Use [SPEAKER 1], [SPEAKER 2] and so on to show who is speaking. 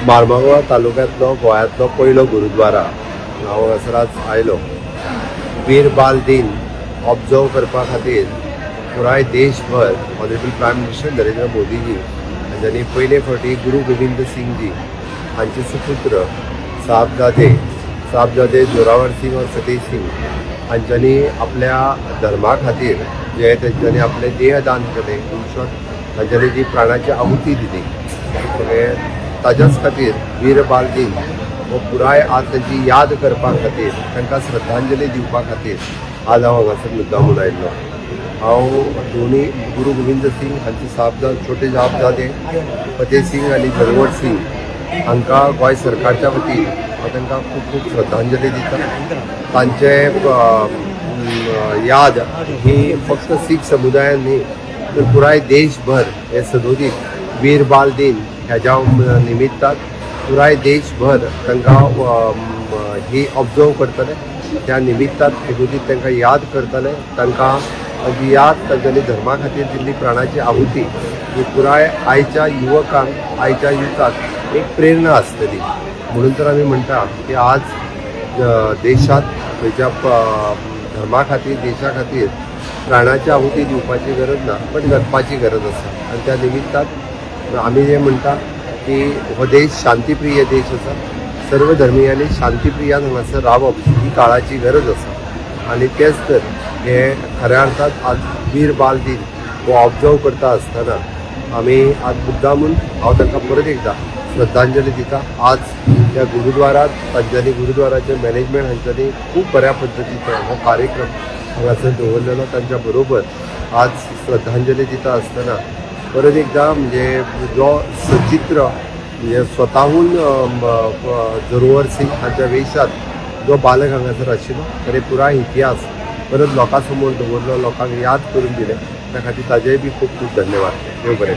[SPEAKER 1] मारमागोळा तालुक्यांतलो गोंयांतलो पयलो गुरुद्वारा हांव हांगासर आज आयलो. वीर बाल दिन ऑब्जर्व करपा खातीर पुराय देशभर honourable prime minister Narendra Modiji हांच्यांनी पयले फावटी गुरू गोविंद सिंगजी हांचे सुपुत्र साहबजादे जोरावर सिंग और फतेह सिंग हांच्यांनी आपल्या धर्मा खातीर जे तेंच्यांनी आपले देहदान केले, इन शॉर्ट हांच्यांनी जी प्राणाची आहुती दिली, ताच्याच खातीर वीर बाल दिन हो पुराय आज त्यांची याद करपा खातीर, तांकां श्रद्धांजली दिवपा खातीर आज हांव हांगासर मुद्दामून आयिल्लो. हांव दोनी गुरू गोविंद सिंग हांचे छोटे साहबजादे फतेह सिंग आनी जोरावर सिंग हांकां गोंय सरकारच्या वतीन हांव तांकां खूब खूब श्रद्धांजली दिता. तांचे याद ही फक्त सीख समुदायान न्ही तर पुराय देशभर हे सदोदीत वीर बाल दिन ह्याच्या निमित्तान पुराय देशभर तांकां ही ऑब्जर्व करतले. त्या निमित्तान सदोदीत तांकां याद करतले. तांकां जी याद तांच्यांनी धर्मा खातीर दिल्ली प्राणाची आहुती ही पुराय आयच्या युवकांक, आयच्या युथाक एक प्रेरणा आसतली. म्हणून तर आमी म्हणटा की आज देशात खंयच्या धर्मा खातीर, देशा खातीर प्राणाची आहुती दिवपाची गरज ना, पण जगपाची गरज आसा. आनी त्या निमित्तान आमी जे म्हणटा की हो देश शांतीप्रिय देश आसा. सर्व धर्मियांनी शांतीप्रियान हांगासर रावप ही काळाची गरज आसा. आनी तेच तर हे खऱ्या अर्थात आज वीर बाल दिन हो ऑब्जर्व करता आसतना आमी आज मुद्दामून हांव तांकां परत एकदा श्रद्धांजली दिता. आज त्या गुरुद्वारात तांच्यांनी गुरुद्वाराचे मॅनेजमेंट हांच्यांनी खूब बऱ्या पद्दतीचो हो कार्यक्रम हांगासर दवरलेलो. तांच्या बरोबर आज श्रद्धांजली दिता आसतना परत एकदा म्हणजे जो सचित्र म्हणजे स्वताहून जोरावर सिंग हांच्या वेशात जो बालक हांगासर आशिल्लो तर पुराय इतिहास परत लोकां समोर दवरलो, लोकांक याद करून दिले. त्या खातीर ताजेय बी खूब खूब धन्यवाद. देव बरें.